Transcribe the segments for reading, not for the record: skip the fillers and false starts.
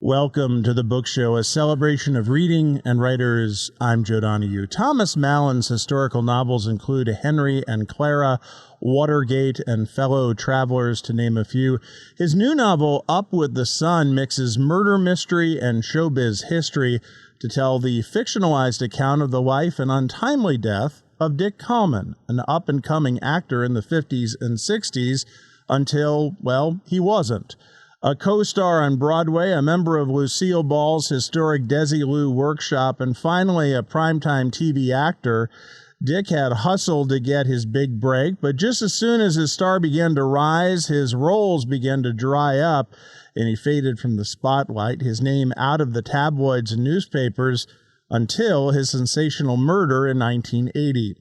Welcome to the Book Show, a celebration of reading and writers. I'm Joe Donahue. Thomas Mallon's historical novels include Henry and Clara, Watergate, and Fellow Travelers, to name a few. His new novel, Up with the Sun, mixes murder mystery and showbiz history to tell the fictionalized account of the life and untimely death of Dick Kallman, an up-and-coming actor in the 50s and 60s until, well, he wasn't. A co-star on Broadway, a member of Lucille Ball's historic Desilu workshop, and finally a primetime TV actor, Dick had hustled to get his big break, but just as soon as his star began to rise, his roles began to dry up, and he faded from the spotlight, his name out of the tabloids and newspapers, until his sensational murder in 1980.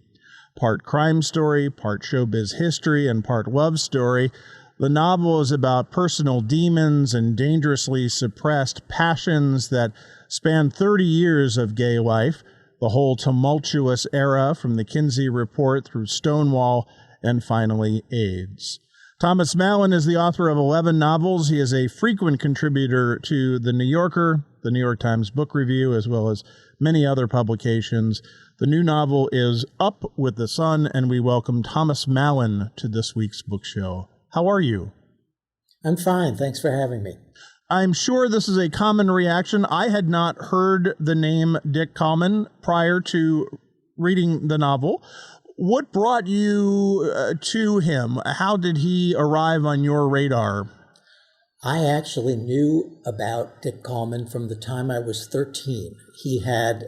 Part crime story, part showbiz history, and part love story, the novel is about personal demons and dangerously suppressed passions that span 30 years of gay life, the whole tumultuous era from the Kinsey Report through Stonewall and finally AIDS. Thomas Mallon is the author of 11 novels. He is a frequent contributor to The New Yorker, the New York Times Book Review, as well as many other publications. The new novel is Up with the Sun, and we welcome Thomas Mallon to this week's book show. How are you? I'm fine. Thanks for having me. I'm sure this is a common reaction. I had not heard the name Dick Kallman prior to reading the novel. What brought you to him? How did he arrive on your radar? I actually knew about Dick Kallman from the time I was 13. He had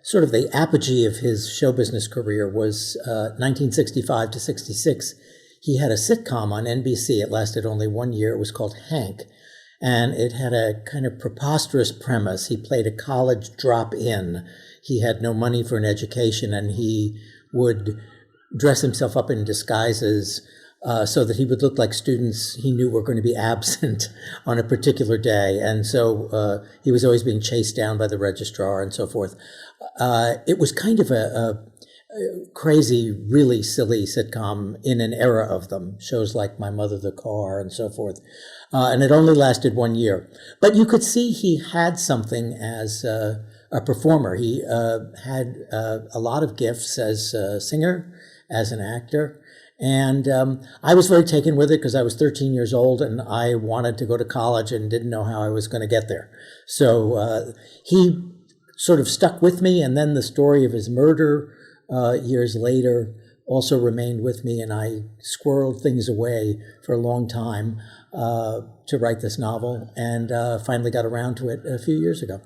sort of the apogee of his show business career was 1965 to 66. He had a sitcom on NBC. It lasted only 1 year. It was called Hank. And it had a kind of preposterous premise. He played a college drop-in. He had no money for an education, and he would dress himself up in disguises so that he would look like students he knew were going to be absent on a particular day. And so he was always being chased down by the registrar and so forth. It was kind of a crazy, really silly sitcom in an era of them, shows like My Mother the Car and so forth. And it only lasted 1 year. But you could see he had something as a performer. He had a lot of gifts as a singer, as an actor. And I was very taken with it because I was 13 years old and I wanted to go to college and didn't know how I was going to get there. So he sort of stuck with me, and then the story of his murder years later also remained with me, and I squirreled things away for a long time to write this novel, and finally got around to it a few years ago.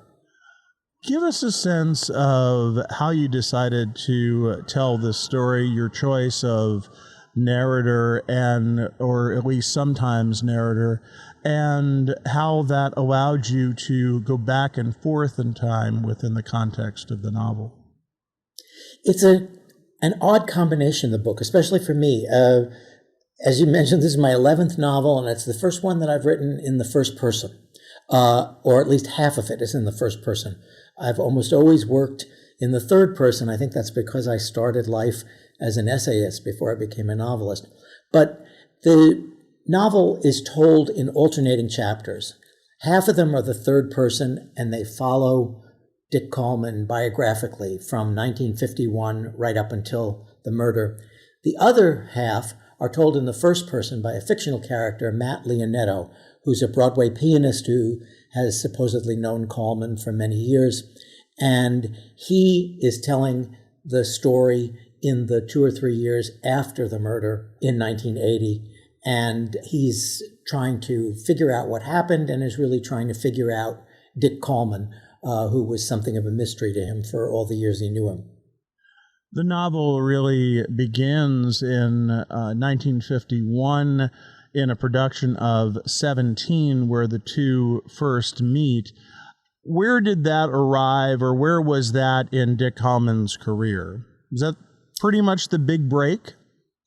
Give us a sense of how you decided to tell this story, your choice of narrator or at least sometimes narrator, and how that allowed you to go back and forth in time within the context of the novel. It's an odd combination, the book, especially for me. As you mentioned, this is my 11th novel, and it's the first one that I've written in the first person, or at least half of it is in the first person. I've almost always worked in the third person. I think that's because I started life as an essayist before I became a novelist. But the novel is told in alternating chapters. Half of them are the third person, and they follow Dick Kallman biographically from 1951 right up until the murder. The other half are told in the first person by a fictional character, Matt Leonetto, who's a Broadway pianist who has supposedly known Kallman for many years. And he is telling the story in the 2 or 3 years after the murder in 1980. And he's trying to figure out what happened and is really trying to figure out Dick Kallman, who was something of a mystery to him for all the years he knew him. The novel really begins in 1951 in a production of 17 where the two first meet. Where did that arrive, or where was that in Dick Kallman's career? Was that pretty much the big break?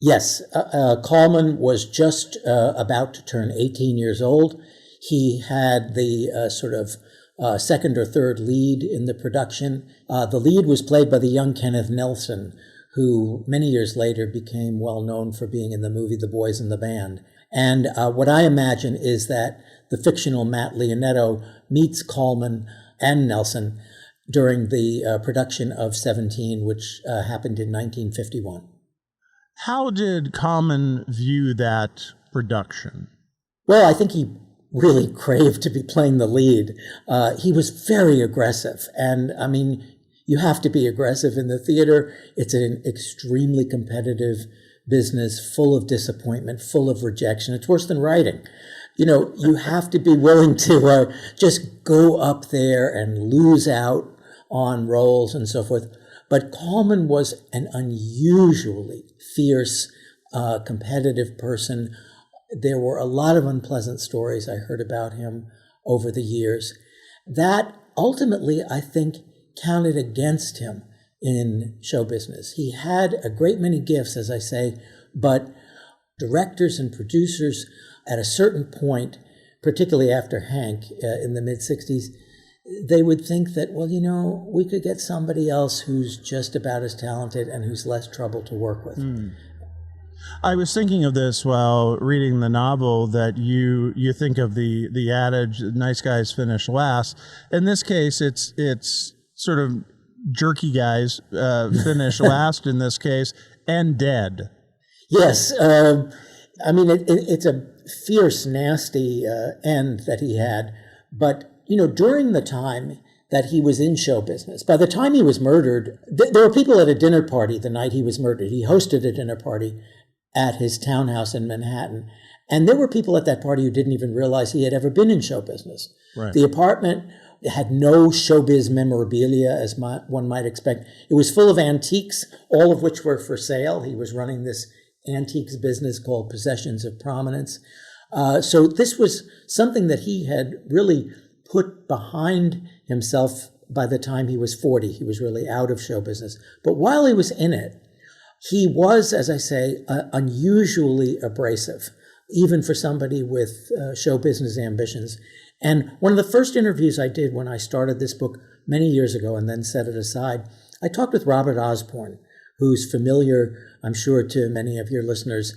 Yes. Kallman was just about to turn 18 years old. He had the sort of second or third lead in the production. The lead was played by the young Kenneth Nelson, who many years later became well known for being in the movie The Boys in the Band. And what I imagine is that the fictional Matt Leonetto meets Kallman and Nelson during the production of 17, which happened in 1951. How did Kallman view that production? Well, I think he really craved to be playing the lead. He was very aggressive. And I mean, you have to be aggressive in the theater. It's an extremely competitive business, full of disappointment, full of rejection. It's worse than writing. You have to be willing to just go up there and lose out on roles and so forth. But Kallman was an unusually fierce, competitive person. There were a lot of unpleasant stories I heard about him over the years that ultimately, I think, counted against him in show business. He had a great many gifts, as I say, but directors and producers at a certain point, particularly after Hank in the mid-60s, they would think that, well, we could get somebody else who's just about as talented and who's less trouble to work with. I was thinking of this while reading the novel, that you think of the adage, nice guys finish last. In this case, it's sort of jerky guys finish last in this case, and dead. Yes. I mean, it's a fierce, nasty end that he had. But, during the time that he was in show business, by the time he was murdered, there were people at a dinner party the night he was murdered. He hosted a dinner party at his townhouse in Manhattan. And there were people at that party who didn't even realize he had ever been in show business. Right. The apartment had no showbiz memorabilia, as one might expect. It was full of antiques, all of which were for sale. He was running this antiques business called Possessions of Prominence. So this was something that he had really put behind himself by the time he was 40. He was really out of show business. But while he was in it, he was, as I say, unusually abrasive, even for somebody with show business ambitions. And one of the first interviews I did when I started this book many years ago and then set it aside, I talked with Robert Osborne, who's familiar, I'm sure, to many of your listeners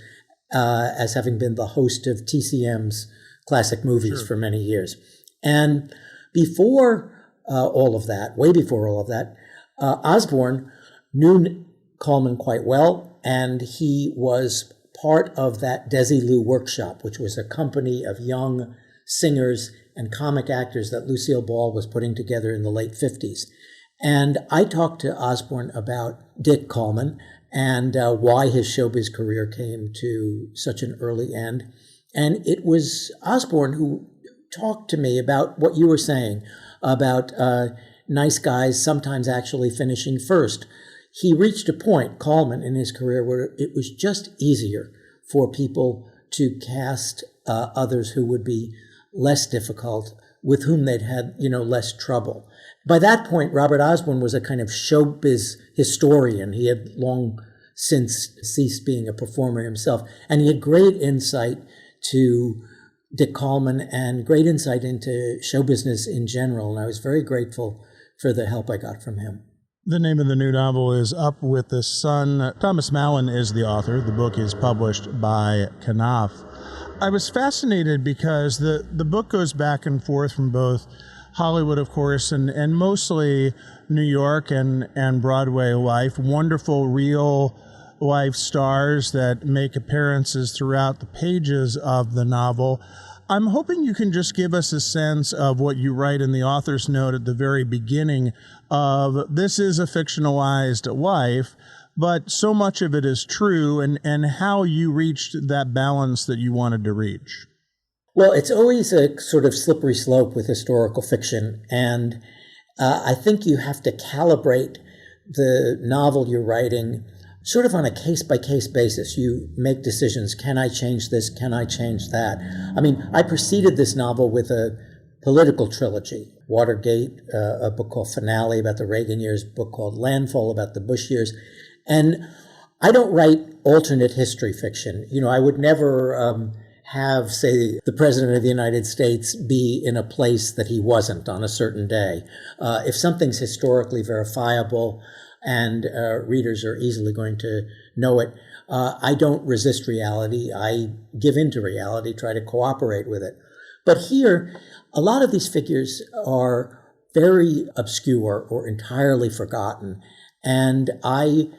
as having been the host of TCM's classic movies for many years. And before all of that, way before all of that, Osborne knew Kallman quite well, and he was part of that Desilu Workshop, which was a company of young singers and comic actors that Lucille Ball was putting together in the late 50s. And I talked to Osborne about Dick Kallman and why his showbiz career came to such an early end. And it was Osborne who talked to me about what you were saying about nice guys sometimes actually finishing first. He reached a point, Kallman, in his career where it was just easier for people to cast others who would be less difficult, with whom they'd had, less trouble. By that point, Robert Osborne was a kind of showbiz historian. He had long since ceased being a performer himself, and he had great insight to Dick Kallman and great insight into show business in general, and I was very grateful for the help I got from him. The name of the new novel is Up with the Sun. Thomas Mallon is the author. The book is published by Knopf. I was fascinated because the book goes back and forth from both Hollywood, of course, and mostly New York and Broadway life. Wonderful real life stars that make appearances throughout the pages of the novel. I'm hoping you can just give us a sense of what you write in the author's note at the very beginning of this is a fictionalized life, but so much of it is true, and how you reached that balance that you wanted to reach. Well, it's always a sort of slippery slope with historical fiction, and I think you have to calibrate the novel you're writing sort of on a case-by-case basis. You make decisions. Can I change this? Can I change that? I mean, I preceded this novel with a political trilogy. Watergate, a book called Finale about the Reagan years, a book called Landfall about the Bush years. And I don't write alternate history fiction. I would never have, say, the President of the United States be in a place that he wasn't on a certain day. If something's historically verifiable, and readers are easily going to know it, I don't resist reality. I give in to reality, try to cooperate with it. But here, a lot of these figures are very obscure or entirely forgotten. And I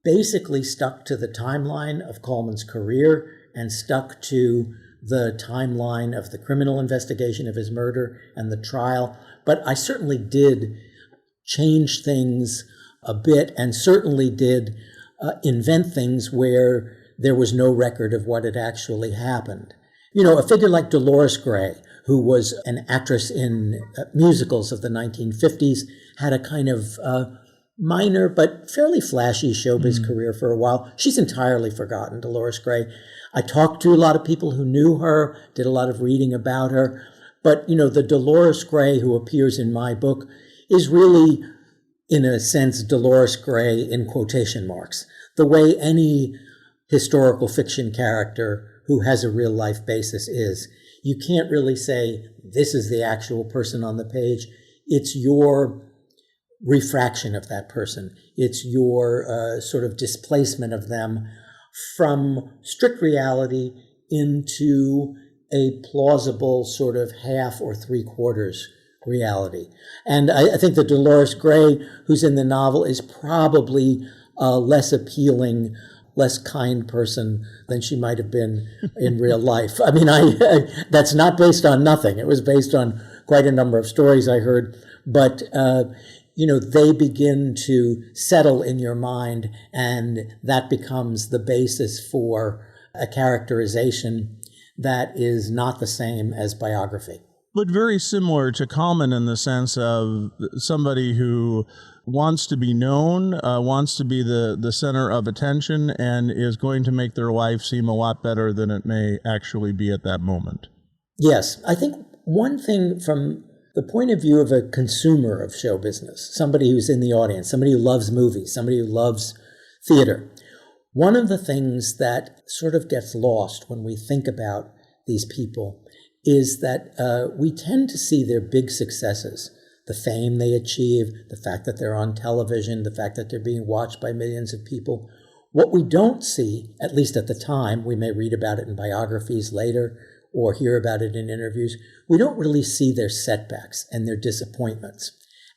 basically stuck to the timeline of Kallman's career and stuck to the timeline of the criminal investigation of his murder and the trial. But I certainly did change things a bit and certainly did invent things where there was no record of what had actually happened. You know, a figure like Dolores Gray, who was an actress in musicals of the 1950s, had a kind of minor but fairly flashy showbiz career for a while. She's entirely forgotten, Dolores Gray. I talked to a lot of people who knew her, did a lot of reading about her. But, you know, the Dolores Gray who appears in my book is really, in a sense, Dolores Gray in quotation marks. The way any historical fiction character who has a real life basis is. You can't really say this is the actual person on the page. It's your refraction of that person. It's your sort of displacement of them from strict reality into a plausible sort of half or three-quarters reality. And I think that Dolores Gray, who's in the novel, is probably a less appealing, less kind person than she might have been in real life. I mean, that's not based on nothing. It was based on quite a number of stories I heard. But, you know, they begin to settle in your mind, and that becomes the basis for a characterization that is not the same as biography. But very similar to Kallman in the sense of somebody who wants to be known, wants to be the center of attention, and is going to make their life seem a lot better than it may actually be at that moment. Yes. I think one thing from the point of view of a consumer of show business, somebody who's in the audience, somebody who loves movies, somebody who loves theater, one of the things that sort of gets lost when we think about these people is that we tend to see their big successes, the fame they achieve, the fact that they're on television, the fact that they're being watched by millions of people. What we don't see, at least at the time, we may read about it in biographies later or hear about it in interviews, we don't really see their setbacks and their disappointments.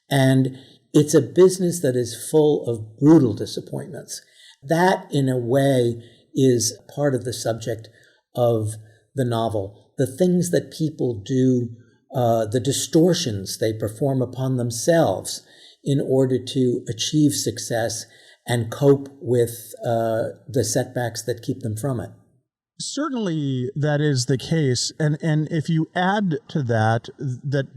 And it's a business that is full of brutal disappointments. That, in a way, is part of the subject of the novel. The things that people do, the distortions they perform upon themselves in order to achieve success and cope with the setbacks that keep them from it. Certainly that is the case. And if you add to that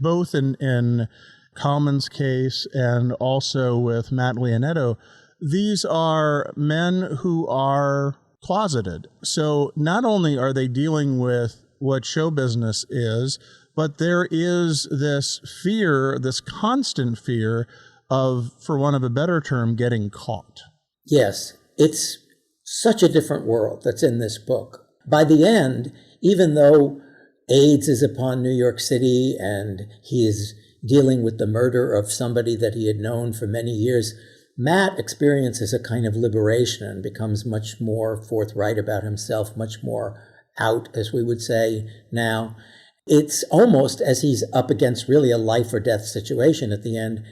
both in Kallman's case and also with Matt Leonetto, these are men who are closeted. So not only are they dealing with what show business is, but there is this fear, this constant fear of, for want of a better term, getting caught. Yes, it's such a different world that's in this book. By the end, even though AIDS is upon New York City and he is dealing with the murder of somebody that he had known for many years, Matt experiences a kind of liberation and becomes much more forthright about himself, much more out, as we would say now. It's almost as he's up against really a life or death situation at the end.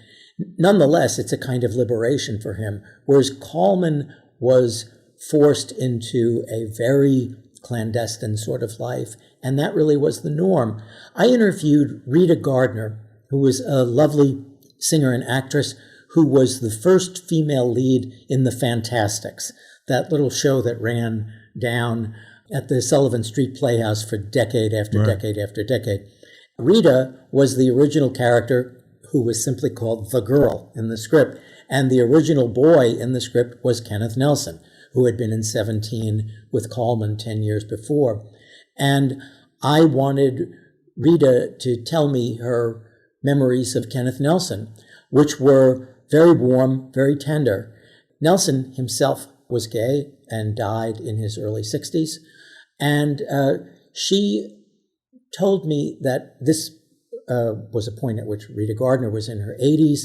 Nonetheless, it's a kind of liberation for him, whereas Kallman was forced into a very clandestine sort of life, and that really was the norm. I interviewed Rita Gardner, who was a lovely singer and actress who was the first female lead in The Fantastics, that little show that ran down at the Sullivan Street Playhouse for decade after decade after decade. Rita was the original character who was simply called the girl in the script, and the original boy in the script was Kenneth Nelson, who had been in 17 with Kallman 10 years before. And I wanted Rita to tell me her memories of Kenneth Nelson, which were very warm, very tender. Nelson himself was gay and died in his early 60s. And she told me that this was a point at which Rita Gardner was in her 80s.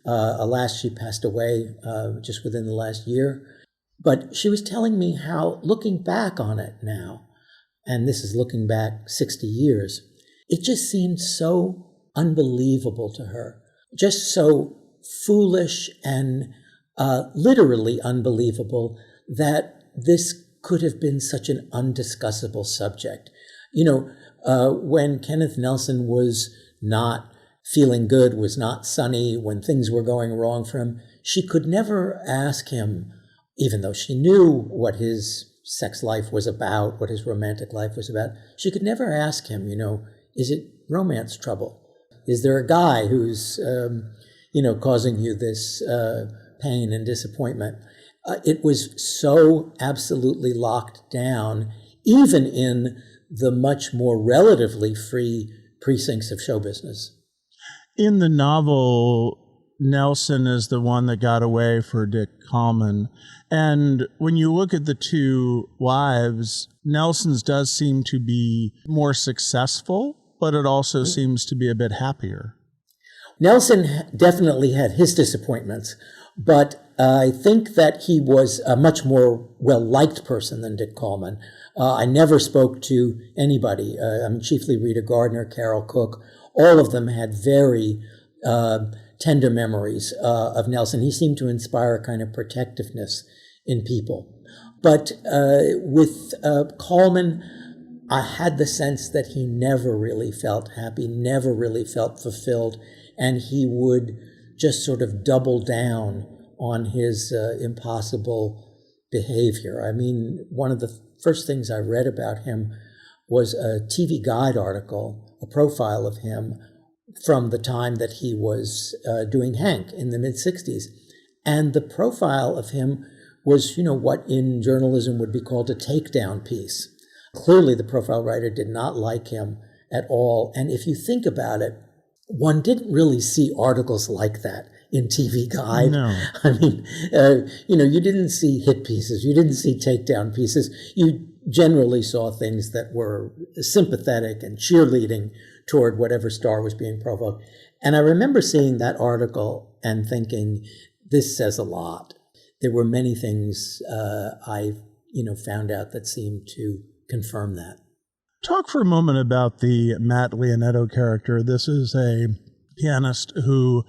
Alas, she passed away just within the last year. But she was telling me how, looking back on it now, and this is looking back 60 years, it just seemed so unbelievable to her, just so foolish and literally unbelievable that this could have been such an undiscussable subject. When Kenneth Nelson was not feeling good, was not sunny, when things were going wrong for him, she could never ask him, even though she knew what his sex life was about, what his romantic life was about, she could never ask him, is it romance trouble? Is there a guy who's, causing you this pain and disappointment? It was so absolutely locked down, even in the much more relatively free precincts of show business. In the novel, Nelson is the one that got away for Dick Kallman. And when you look at the two wives, Nelson's does seem to be more successful, but it also seems to be a bit happier. Nelson definitely had his disappointments, but I think that he was a much more well-liked person than Dick Kallman. I never spoke to anybody, chiefly Rita Gardner, Carol Cook. All of them had very tender memories of Nelson. He seemed to inspire a kind of protectiveness in people. But with Kallman, I had the sense that he never really felt happy, never really felt fulfilled, and he would just sort of double down on his impossible behavior. One of the first things I read about him was a TV Guide article, a profile of him from the time that he was doing Hank in the mid-'60s. And the profile of him was, what in journalism would be called a takedown piece. Clearly, the profile writer did not like him at all. And if you think about it, one didn't really see articles like that in TV Guide. No. You didn't see hit pieces. You didn't see takedown pieces. You generally saw things that were sympathetic and cheerleading toward whatever star was being profiled. And I remember seeing that article and thinking, this says a lot. There were many things I found out that seemed to confirm that. Talk for a moment about the Matt Leonetto character. This is a pianist who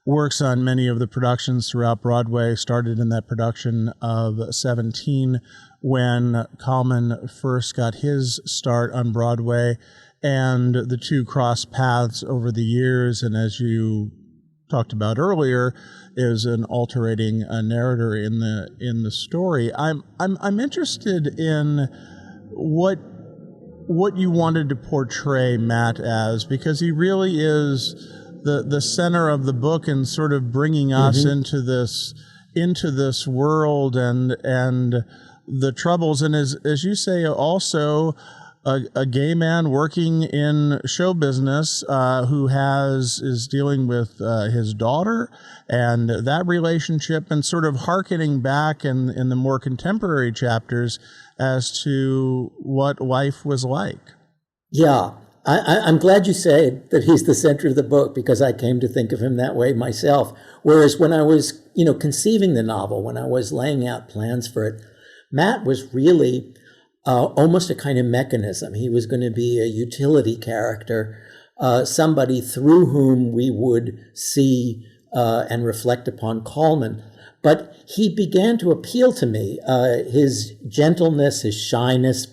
works on many of the productions throughout Broadway, started in that production of 17 when Kallman first got his start on Broadway, and the two crossed paths over the years, and as you talked about earlier, is an alternating narrator in the story. I'm interested in what you wanted to portray Matt as, because he really is the center of the book and sort of bringing us into this world and the troubles, and as you say, also a gay man working in show business who is dealing with his daughter and that relationship, and sort of hearkening back in the more contemporary chapters as to what life was like. Yeah, I'm glad you say that he's the center of the book, because I came to think of him that way myself. Whereas when I was, conceiving the novel, when I was laying out plans for it, Matt was really almost a kind of mechanism. He was going to be a utility character, somebody through whom we would see and reflect upon Kallman. But he began to appeal to me. His gentleness, his shyness,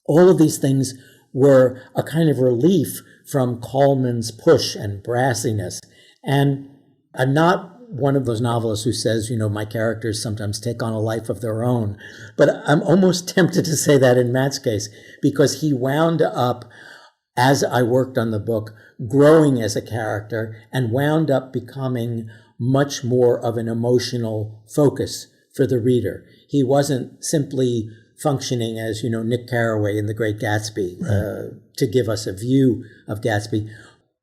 all of these things were a kind of relief from Kallman's push and brassiness. And I'm not one of those novelists who says, my characters sometimes take on a life of their own. But I'm almost tempted to say that in Matt's case, because he wound up, as I worked on the book, growing as a character and wound up becoming much more of an emotional focus for the reader. He wasn't simply functioning as, Nick Carraway in The Great Gatsby, to give us a view of Gatsby.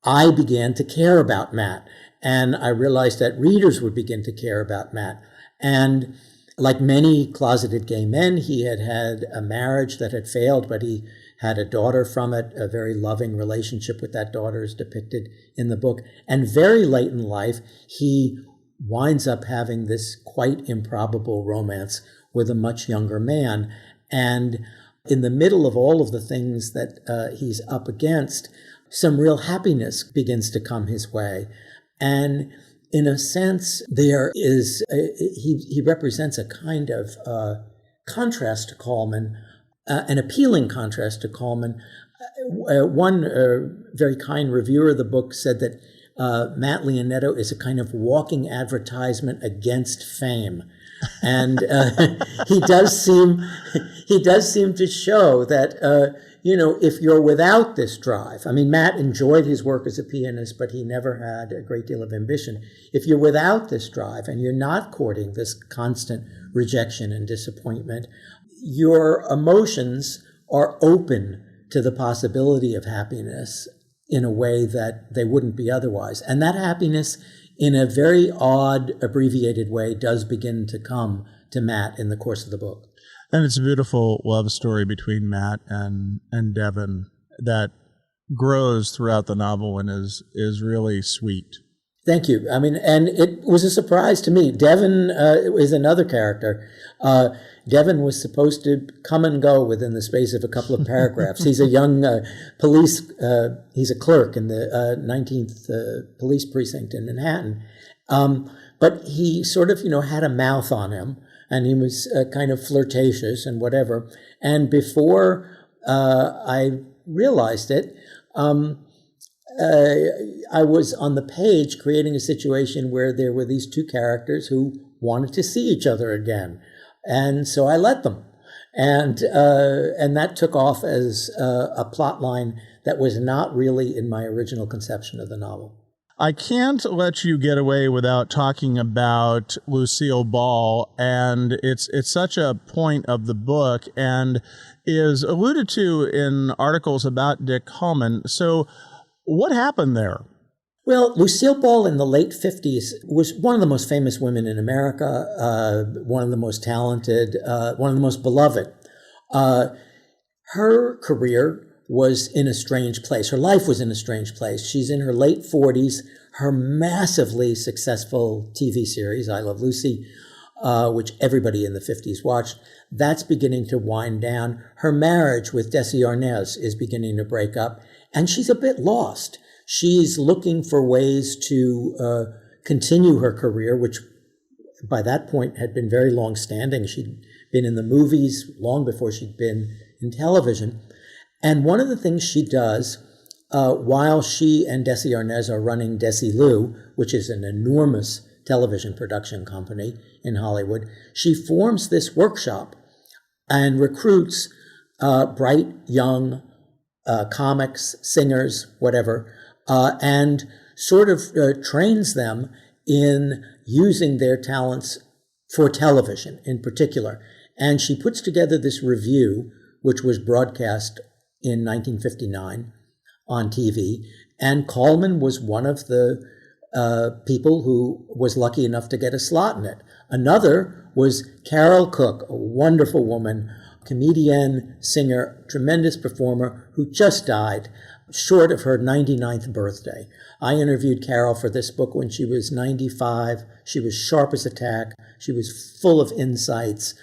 I began to care about Matt, and I realized that readers would begin to care about Matt. And like many closeted gay men, he had had a marriage that had failed, but he had a daughter from it. A very loving relationship with that daughter is depicted in the book. And very late in life, he winds up having this quite improbable romance with a much younger man. And in the middle of all of the things that he's up against, some real happiness begins to come his way. And in a sense, there is, he represents a kind of contrast to Kallman, an appealing contrast to Kallman. One very kind reviewer of the book said that Matt Leonetto is a kind of walking advertisement against fame. And he does seem to show that, if you're without this drive, I mean, Matt enjoyed his work as a pianist, but he never had a great deal of ambition. If you're without this drive and you're not courting this constant rejection and disappointment, your emotions are open to the possibility of happiness in a way that they wouldn't be otherwise. And that happiness, in a very odd, abbreviated way, does begin to come to Matt in the course of the book. And it's a beautiful love story between Matt and Devon that grows throughout the novel and is really sweet. Thank you. I mean, and it was a surprise to me. Devon is another character. Devon was supposed to come and go within the space of a couple of paragraphs. He's a young he's a clerk in the 19th Police Precinct in Manhattan. But he sort of, had a mouth on him, and he was kind of flirtatious and whatever. And before I realized it, I was on the page creating a situation where there were these two characters who wanted to see each other again. And so I let them. And that took off as a plot line that was not really in my original conception of the novel. I can't let you get away without talking about Lucille Ball, and it's such a point of the book and is alluded to in articles about Dick Kallman. So what happened there? Well, Lucille Ball in the late 50s was one of the most famous women in America, one of the most talented, one of the most beloved. Her career was in a strange place. Her life was in a strange place. She's in her late 40s. Her massively successful TV series, I Love Lucy, which everybody in the 50s watched, that's beginning to wind down. Her marriage with Desi Arnaz is beginning to break up, and she's a bit lost. She's looking for ways to continue her career, which by that point had been very long-standing. She'd been in the movies long before she'd been in television. And one of the things she does while she and Desi Arnaz are running Desi-Lu, which is an enormous television production company in Hollywood, she forms this workshop and recruits bright, young comics, singers, whatever, and sort of trains them in using their talents for television in particular. And she puts together this review, which was broadcast in 1959 on TV. And Kallman was one of the people who was lucky enough to get a slot in it. Another was Carol Cook, a wonderful woman, comedian, singer, tremendous performer, who just died short of her 99th birthday. I interviewed Carol for this book when she was 95. She was sharp as a tack. She was full of insights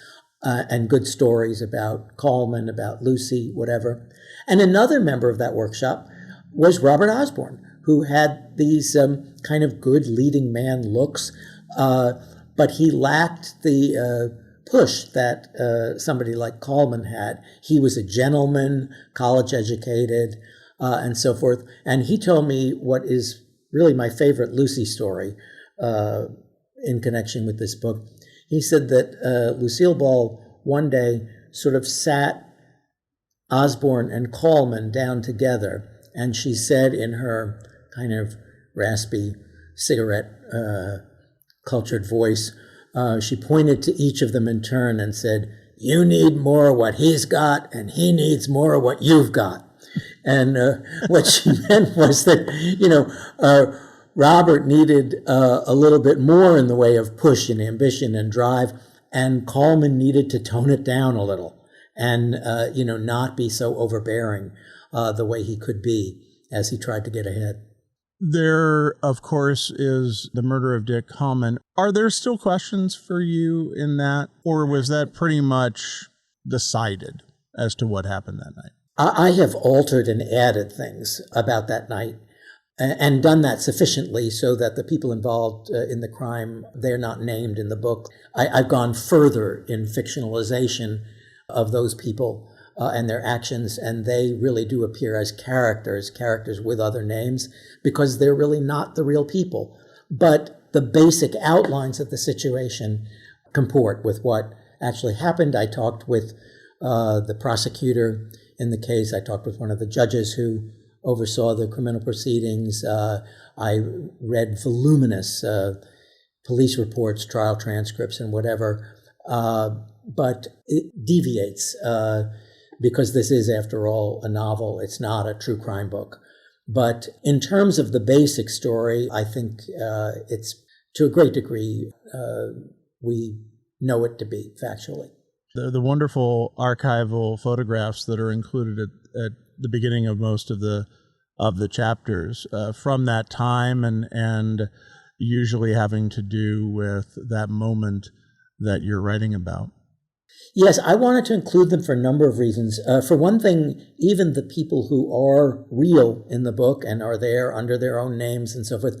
and good stories about Kallman, about Lucy, whatever. And another member of that workshop was Robert Osborne, who had these kind of good leading man looks, but he lacked the push that somebody like Kallman had. He was a gentleman, college educated, and so forth. And he told me what is really my favorite Lucy story in connection with this book. He said that Lucille Ball one day sort of sat Osborne and Kallman down together, and she said in her kind of raspy cigarette cultured voice, she pointed to each of them in turn and said, "You need more of what he's got, and he needs more of what you've got." And what she meant was that, Robert needed a little bit more in the way of push and ambition and drive, and Kallman needed to tone it down a little and, not be so overbearing the way he could be as he tried to get ahead. There, of course, is the murder of Dick Kallman. Are there still questions for you in that, or was that pretty much decided as to what happened that night? I have altered and added things about that night and done that sufficiently so that the people involved in the crime, they're not named in the book. I've gone further in fictionalization of those people and their actions, and they really do appear as characters with other names, because they're really not the real people. But the basic outlines of the situation comport with what actually happened. I talked with the prosecutor in the case. I talked with one of the judges who oversaw the criminal proceedings. I read voluminous police reports, trial transcripts, and whatever. But it deviates because this is, after all, a novel. It's not a true crime book. But in terms of the basic story, I think it's, to a great degree, we know it to be factually. The wonderful archival photographs that are included at the beginning of most of the chapters from that time, and usually having to do with that moment that you're writing about. Yes, I wanted to include them for a number of reasons. For one thing, even the people who are real in the book and are there under their own names and so forth,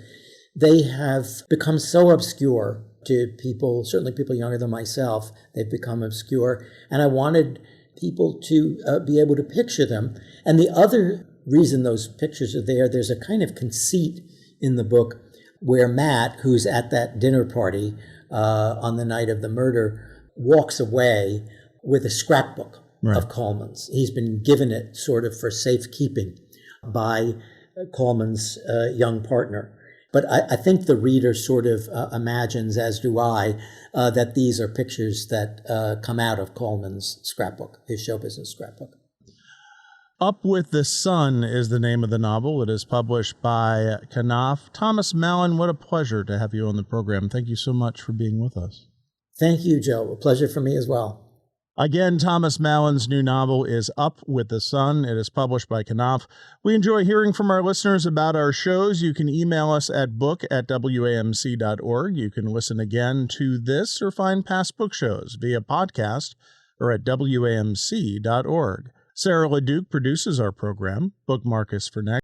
they have become so obscure to people, certainly people younger than myself. They've become obscure. And I wanted people to be able to picture them. And the other reason those pictures are there, there's a kind of conceit in the book where Matt, who's at that dinner party on the night of the murder, walks away with a scrapbook of Kallman's. He's been given it sort of for safekeeping by Kallman's young partner. But I think the reader sort of imagines, as do I, that these are pictures that come out of Kallman's scrapbook, his show business scrapbook. Up with the Sun is the name of the novel. It is published by Knopf. Thomas Mallon, what a pleasure to have you on the program. Thank you so much for being with us. Thank you, Joe. A pleasure for me as well. Again, Thomas Mallon's new novel is Up with the Sun. It is published by Knopf. We enjoy hearing from our listeners about our shows. You can email us at book@wamc.org. You can listen again to this or find past book shows via podcast or at wamc.org. Sarah LeDuc produces our program. Bookmark us for next.